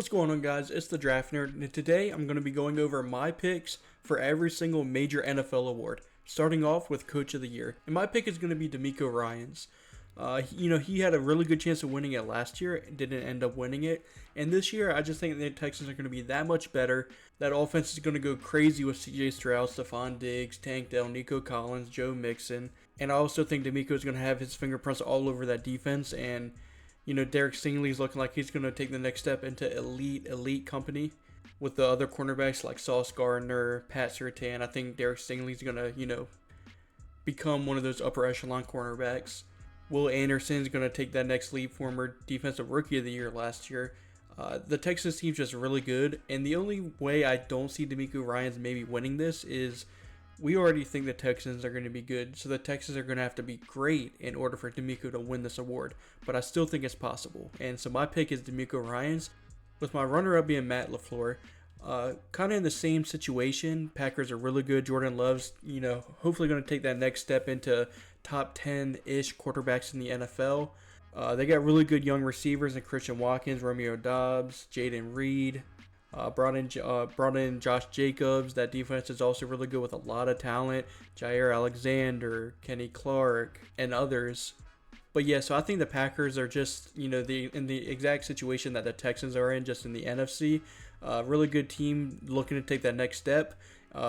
What's going on, guys? It's the Draft Nerd, and today I'm going to be going over my picks for every single major NFL award, starting off with Coach of the Year. And my pick is going to be DeMeco Ryans. He had a really good chance of winning it last year, didn't end up winning it. And this year, I just think the Texans are going to be that much better. That offense is going to go crazy with C.J. Stroud, Stephon Diggs, Tank Dell, Nico Collins, Joe Mixon. And I also think DeMeco is going to have his fingerprints all over that defense. And Derek Stingley is looking like he's going to take the next step into elite company with the other cornerbacks like Sauce Gardner, Pat Surtain. I think Derek Stingley is going to, become one of those upper echelon cornerbacks. Will Anderson is going to take that next leap, former Defensive Rookie of the Year last year. The Texans team's just really good, and the only way I don't see DeMeco Ryans maybe winning this is we already think the Texans are going to be good, so the Texans are going to have to be great in order for DeMeco to win this award, but I still think it's possible. And so my pick is DeMeco Ryans, with my runner-up being Matt LaFleur. Kind of in the same situation. Packers are really good. Jordan Love's, hopefully going to take that next step into top 10-ish quarterbacks in the NFL. They got really good young receivers in Christian Watkins, Romeo Doubs, Jaden Reed. Brought in Josh Jacobs. That defense is also really good with a lot of talent. Jair Alexander, Kenny Clark, and others. But yeah, so I think the Packers are just, in the exact situation that the Texans are in, just in the NFC. Really good team looking to take that next step.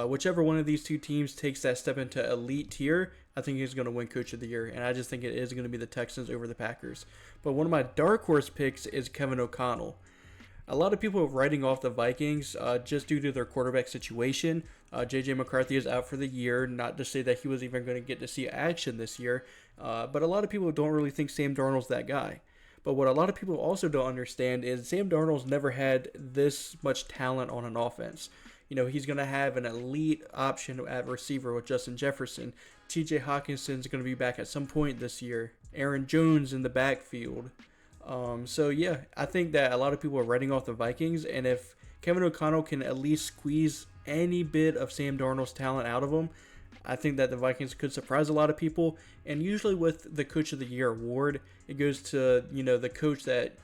Whichever one of these two teams takes that step into elite tier, I think he's going to win Coach of the Year. And I just think it is going to be the Texans over the Packers. But one of my dark horse picks is Kevin O'Connell. A lot of people are writing off the Vikings just due to their quarterback situation. J.J. McCarthy is out for the year, not to say that he was even going to get to see action this year. But a lot of people don't really think Sam Darnold's that guy. But what a lot of people also don't understand is Sam Darnold's never had this much talent on an offense. He's going to have an elite option at receiver with Justin Jefferson. T.J. Hawkinson's going to be back at some point this year. Aaron Jones in the backfield. I think that a lot of people are writing off the Vikings, and if Kevin O'Connell can at least squeeze any bit of Sam Darnold's talent out of him, I think that the Vikings could surprise a lot of people. And usually with the Coach of the Year award, it goes to, the coach that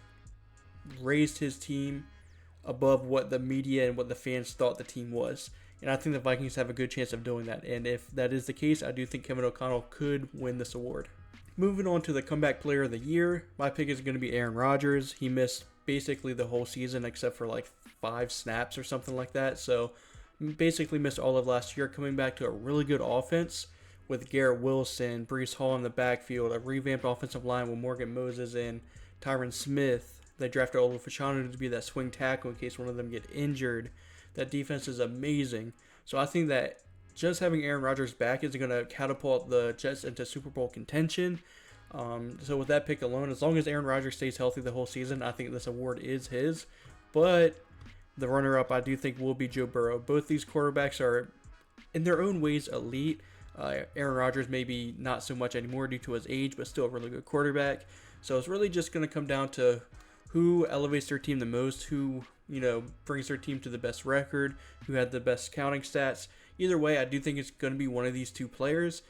raised his team above what the media and what the fans thought the team was. And I think the Vikings have a good chance of doing that. And if that is the case, I do think Kevin O'Connell could win this award. Moving on to the Comeback Player of the Year, my pick is going to be Aaron Rodgers. He missed basically the whole season except for like 5 snaps or something like that. So basically missed all of last year, coming back to a really good offense with Garrett Wilson, Breece Hall in the backfield, a revamped offensive line with Morgan Moses and Tyron Smith. They drafted Olu Fashanu to be that swing tackle in case one of them get injured. That defense is amazing. So I think that just having Aaron Rodgers back is going to catapult the Jets into Super Bowl contention. So with that pick alone, as long as Aaron Rodgers stays healthy the whole season, I think this award is his. But the runner-up, I do think, will be Joe Burrow. Both these quarterbacks are, in their own ways, elite. Aaron Rodgers maybe not so much anymore due to his age, but still a really good quarterback. So it's really just going to come down to who elevates their team the most, who brings their team to the best record, who had the best counting stats. Either way, I do think it's going to be one of these two players.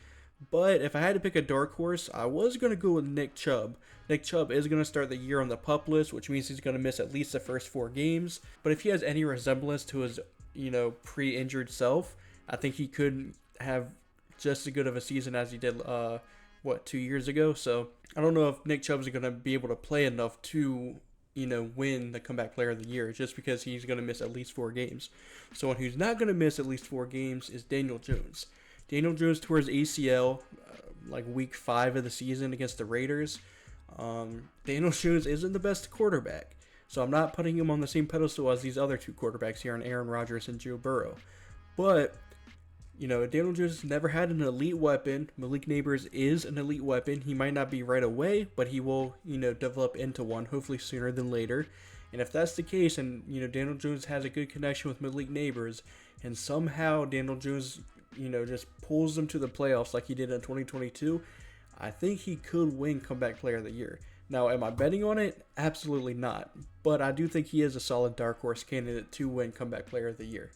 But if I had to pick a dark horse, I was going to go with Nick Chubb. Nick Chubb is going to start the year on the PUP list, which means he's going to miss at least the first 4 games. But if he has any resemblance to his, pre-injured self, I think he could have just as good of a season as he did, 2 years ago. So I don't know if Nick Chubb is going to be able to play enough to win the Comeback Player of the Year, just because he's going to miss at least 4 games. Someone who's not going to miss at least 4 games is Daniel Jones. Daniel Jones tore his ACL week 5 of the season against the Raiders. Daniel Jones isn't the best quarterback, so I'm not putting him on the same pedestal as these other 2 quarterbacks here, on Aaron Rodgers and Joe Burrow. But Daniel Jones never had an elite weapon. Malik Nabers is an elite weapon. He might not be right away, but he will, develop into one, hopefully sooner than later. And if that's the case, and, Daniel Jones has a good connection with Malik Nabers, and somehow Daniel Jones, just pulls them to the playoffs like he did in 2022, I think he could win Comeback Player of the Year. Now, am I betting on it? Absolutely not. But I do think he is a solid dark horse candidate to win Comeback Player of the Year.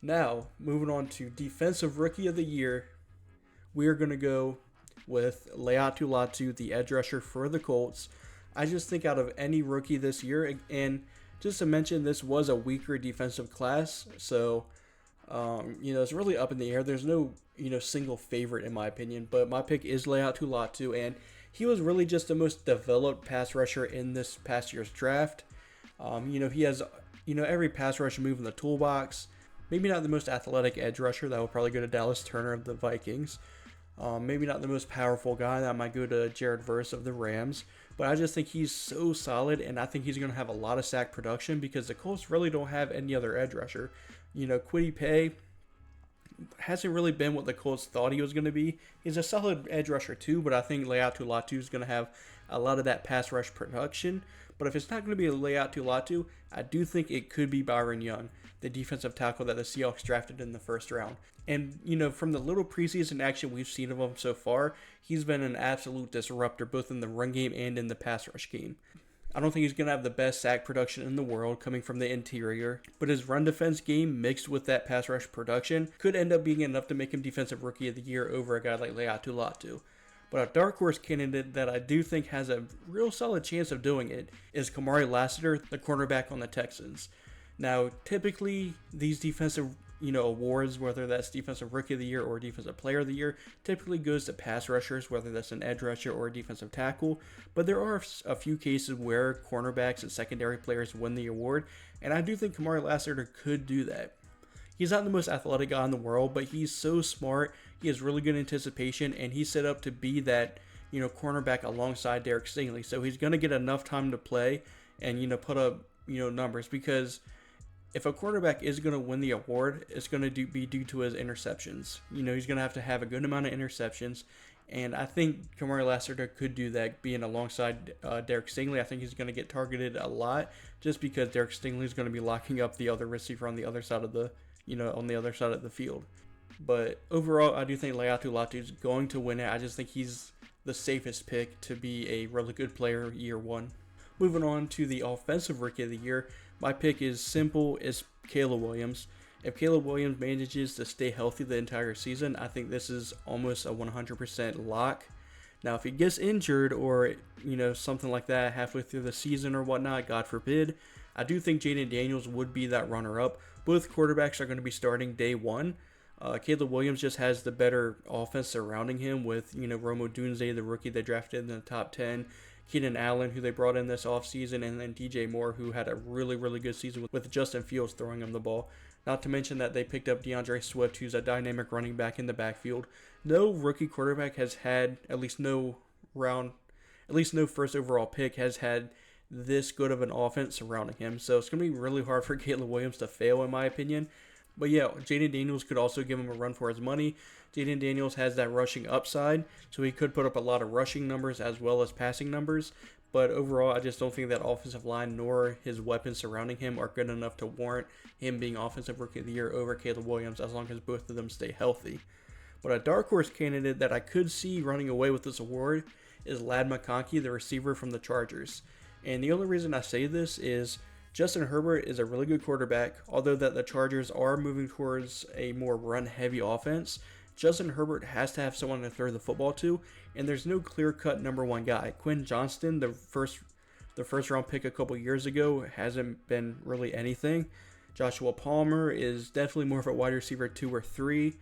Now, moving on to Defensive Rookie of the Year, we are going to go with Laiatu Latu, the edge rusher for the Colts. I just think out of any rookie this year, and just to mention, this was a weaker defensive class, so it's really up in the air. There's no single favorite in my opinion, but my pick is Laiatu Latu, and he was really just the most developed pass rusher in this past year's draft. He has every pass rush move in the toolbox. Maybe not the most athletic edge rusher. That will probably go to Dallas Turner of the Vikings. Maybe not the most powerful guy. That might go to Jared Verse of the Rams. But I just think he's so solid, and I think he's going to have a lot of sack production because the Colts really don't have any other edge rusher. Kwity Paye hasn't really been what the Colts thought he was going to be. He's a solid edge rusher too, but I think Laiatu Latu is going to have a lot of that pass rush production. But if it's not going to be Laiatu Latu, I do think it could be Byron Young, the defensive tackle that the Seahawks drafted in the first round. And, from the little preseason action we've seen of him so far, he's been an absolute disruptor both in the run game and in the pass rush game. I don't think he's going to have the best sack production in the world coming from the interior, but his run defense game mixed with that pass rush production could end up being enough to make him Defensive Rookie of the Year over a guy like Laiatu Latu. But a dark horse candidate that I do think has a real solid chance of doing it is Kamari Lassiter, the cornerback on the Texans. Now, typically, these defensive awards, whether that's Defensive Rookie of the Year or Defensive Player of the Year, typically goes to pass rushers, whether that's an edge rusher or a defensive tackle. But there are a few cases where cornerbacks and secondary players win the award, and I do think Kamari Lassiter could do that. He's not the most athletic guy in the world, but he's so smart. He has really good anticipation, and he's set up to be that cornerback alongside Derek Stingley. So he's going to get enough time to play and put up numbers, because if a quarterback is going to win the award, it's going to be due to his interceptions. He's going to have a good amount of interceptions, and I think Kamari Lassiter could do that, being alongside Derek Stingley. I think he's going to get targeted a lot, just because Derek Stingley is going to be locking up the other receiver on the other side of the field. But overall, I do think Laiatu Latu is going to win it. I just think he's the safest pick to be a really good player year one. Moving on to the Offensive Rookie of the Year, my pick is simple. It's Caleb Williams. If Caleb Williams manages to stay healthy the entire season, I think this is almost a 100% lock. Now, if he gets injured or, something like that halfway through the season or whatnot, God forbid, I do think Jayden Daniels would be that runner-up. Both quarterbacks are going to be starting day one. Caleb Williams just has the better offense surrounding him with, Rome Odunze, the rookie they drafted in the top 10, Keenan Allen, who they brought in this offseason, and then DJ Moore, who had a really, really good season with Justin Fields throwing him the ball. Not to mention that they picked up DeAndre Swift, who's a dynamic running back in the backfield. No rookie quarterback has had, at least no first overall pick has had this good of an offense surrounding him. So it's going to be really hard for Caleb Williams to fail, in my opinion. But yeah, Jayden Daniels could also give him a run for his money. Jayden Daniels has that rushing upside, so he could put up a lot of rushing numbers as well as passing numbers. But overall, I just don't think that offensive line nor his weapons surrounding him are good enough to warrant him being Offensive Rookie of the Year over Caleb Williams, as long as both of them stay healthy. But a dark horse candidate that I could see running away with this award is Ladd McConkey, the receiver from the Chargers. And the only reason I say this is Justin Herbert is a really good quarterback, although that the Chargers are moving towards a more run-heavy offense. Justin Herbert has to have someone to throw the football to, and there's no clear-cut number one guy. Quinn Johnston, the first round pick a couple years ago, hasn't been really anything. Joshua Palmer is definitely more of a wide receiver 2 or 3.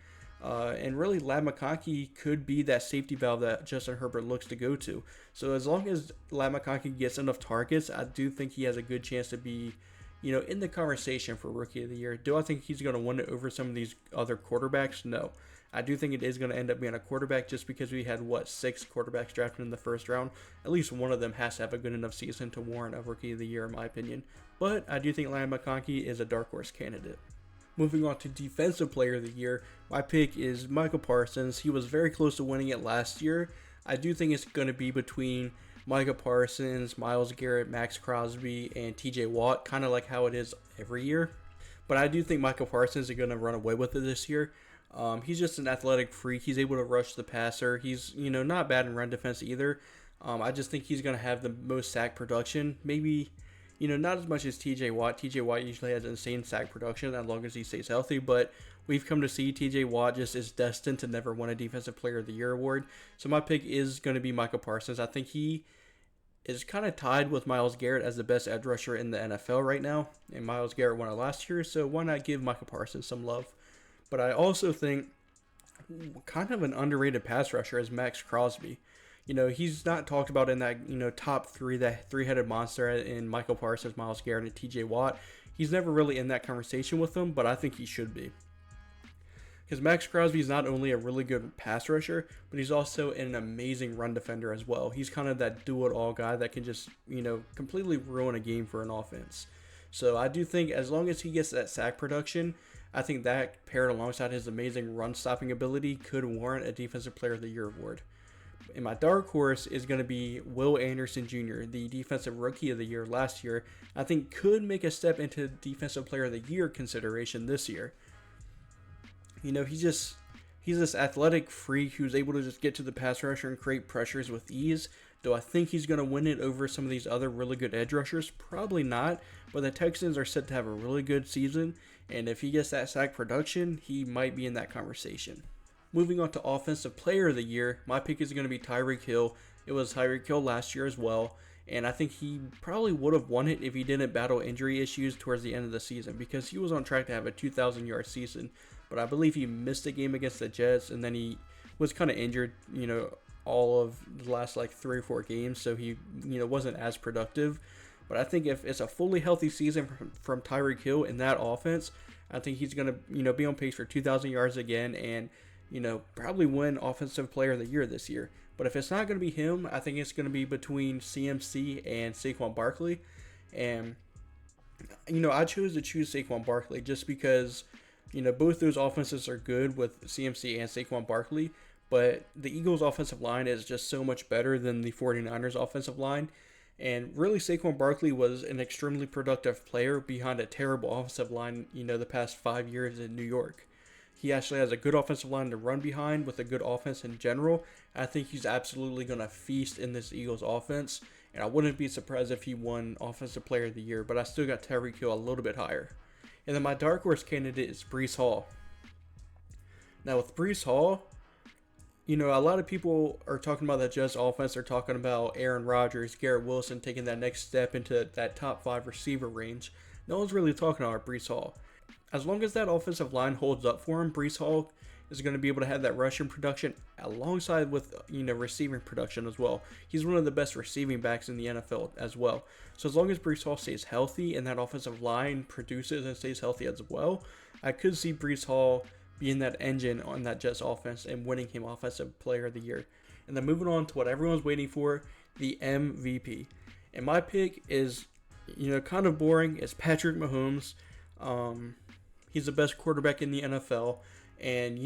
And really, Ladd McConkey could be that safety valve that Justin Herbert looks to go to. So as long as Ladd McConkey gets enough targets, I do think he has a good chance to be, in the conversation for Rookie of the Year. Do I think he's going to win it over some of these other quarterbacks? No. I do think it is going to end up being a quarterback, just because we had, 6 quarterbacks drafted in the first round. At least one of them has to have a good enough season to warrant a Rookie of the Year, in my opinion. But I do think Ladd McConkey is a dark horse candidate. Moving on to Defensive Player of the Year, my pick is Micah Parsons. He was very close to winning it last year. I do think it's going to be between Micah Parsons, Myles Garrett, Max Crosby, and TJ Watt, kind of like how it is every year. But I do think Micah Parsons is going to run away with it this year. He's just an athletic freak. He's able to rush the passer. He's, not bad in run defense either. I just think he's going to have the most sack production. Maybe, not as much as TJ Watt. TJ Watt usually has insane sack production as long as he stays healthy, but we've come to see TJ Watt just is destined to never win a Defensive Player of the Year award. So my pick is going to be Micah Parsons. I think he is kind of tied with Myles Garrett as the best edge rusher in the NFL right now. And Myles Garrett won it last year, so why not give Michael Parsons some love? But I also think kind of an underrated pass rusher is Max Crosby. He's not talked about in that, top three, that three-headed monster in Michael Parsons, Myles Garrett, and TJ Watt. He's never really in that conversation with them, but I think he should be. Because Max Crosby is not only a really good pass rusher, but he's also an amazing run defender as well. He's kind of that do-it-all guy that can just, completely ruin a game for an offense. So I do think as long as he gets that sack production, I think that paired alongside his amazing run-stopping ability could warrant a Defensive Player of the Year award. And my dark horse is going to be Will Anderson Jr., the Defensive Rookie of the Year last year. I think could make a step into Defensive Player of the Year consideration this year. He's this athletic freak who's able to just get to the pass rusher and create pressures with ease. Do I think he's going to win it over some of these other really good edge rushers? Probably not, but the Texans are set to have a really good season, and if he gets that sack production, he might be in that conversation. Moving on to Offensive Player of the Year, my pick is going to be Tyreek Hill. It was Tyreek Hill last year as well, and I think he probably would have won it if he didn't battle injury issues towards the end of the season, because he was on track to have a 2,000-yard season, but I believe he missed a game against the Jets, and then he was kind of injured, all of the last 3 or 4 games, so he, wasn't as productive. But I think if it's a fully healthy season from Tyreek Hill in that offense, I think he's going to, be on pace for 2,000 yards again and, probably win Offensive Player of the Year this year. But if it's not going to be him, I think it's going to be between CMC and Saquon Barkley. And, I chose to choose Saquon Barkley just because, both those offenses are good with CMC and Saquon Barkley. But the Eagles' offensive line is just so much better than the 49ers' offensive line. And really, Saquon Barkley was an extremely productive player behind a terrible offensive line, the past 5 years in New York. He actually has a good offensive line to run behind with a good offense in general. I think he's absolutely going to feast in this Eagles offense. And I wouldn't be surprised if he won Offensive Player of the Year, but I still got Tyreek Hill a little bit higher. And then my dark horse candidate is Breece Hall. Now with Breece Hall, a lot of people are talking about the Jets offense. They're talking about Aaron Rodgers, Garrett Wilson taking that next step into that top 5 receiver range. No one's really talking about Breece Hall. As long as that offensive line holds up for him, Breece Hall is going to be able to have that rushing production alongside with, receiving production as well. He's one of the best receiving backs in the NFL as well. So as long as Breece Hall stays healthy and that offensive line produces and stays healthy as well, I could see Breece Hall being that engine on that Jets offense and winning him Offensive Player of the Year. And then moving on to what everyone's waiting for, the MVP. And my pick is, kind of boring. It's Patrick Mahomes. He's the best quarterback in the NFL. And,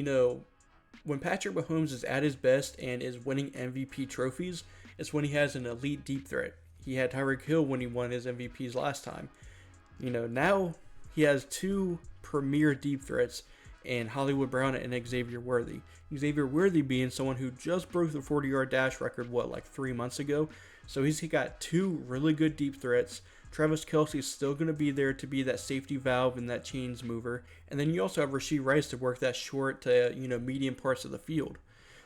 when Patrick Mahomes is at his best and is winning MVP trophies, it's when he has an elite deep threat. He had Tyreek Hill when he won his MVPs last time. Now he has 2 premier deep threats and Hollywood Brown and Xavier Worthy. Xavier Worthy being someone who just broke the 40-yard dash record, 3 months ago. So he's got 2 really good deep threats. Travis Kelce is still going to be there to be that safety valve and that chains mover. And then you also have Rashee Rice to work that short to, medium parts of the field.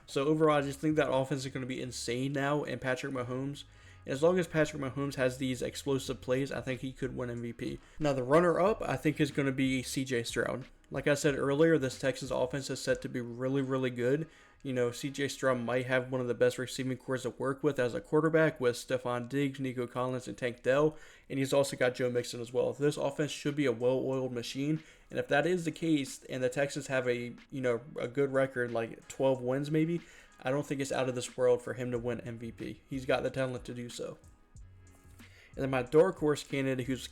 So overall, I just think that offense is going to be insane now, and Patrick Mahomes. As long as Patrick Mahomes has these explosive plays, I think he could win MVP. Now, the runner-up, I think, is going to be C.J. Stroud. Like I said earlier, this Texans offense is set to be really, really good. C.J. Stroud might have one of the best receiving corps to work with as a quarterback with Stephon Diggs, Nico Collins, and Tank Dell. And he's also got Joe Mixon as well. This offense should be a well-oiled machine. And if that is the case, and the Texans have a good record, 12 wins maybe, I don't think it's out of this world for him to win MVP. He's got the talent to do so. And then my dark horse candidate, who's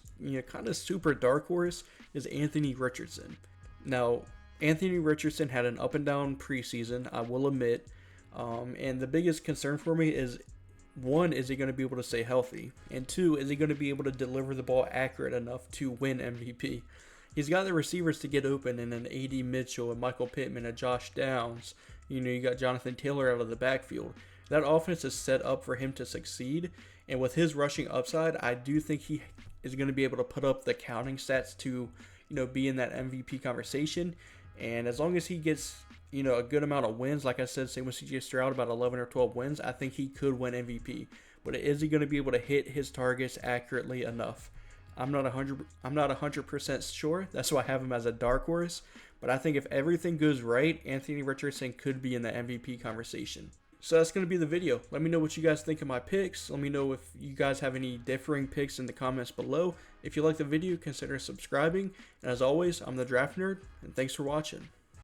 kind of super dark horse, is Anthony Richardson. Now, Anthony Richardson had an up and down preseason, I will admit. And the biggest concern for me is, 1, is he going to be able to stay healthy? And 2, is he going to be able to deliver the ball accurate enough to win MVP? He's got the receivers to get open in an A.D. Mitchell, a Michael Pittman, a Josh Downs. You got Jonathan Taylor out of the backfield. That offense is set up for him to succeed. And with his rushing upside, I do think he is going to be able to put up the counting stats to, be in that MVP conversation. And as long as he gets, a good amount of wins, like I said, same with CJ Stroud, about 11 or 12 wins, I think he could win MVP. but is he going to be able to hit his targets accurately enough? I'm not 100% sure. That's why I have him as a dark horse. But I think if everything goes right, Anthony Richardson could be in the MVP conversation. So that's going to be the video. Let me know what you guys think of my picks. Let me know if you guys have any differing picks in the comments below. If you like the video, consider subscribing. And as always, I'm the Draft Nerd, and thanks for watching.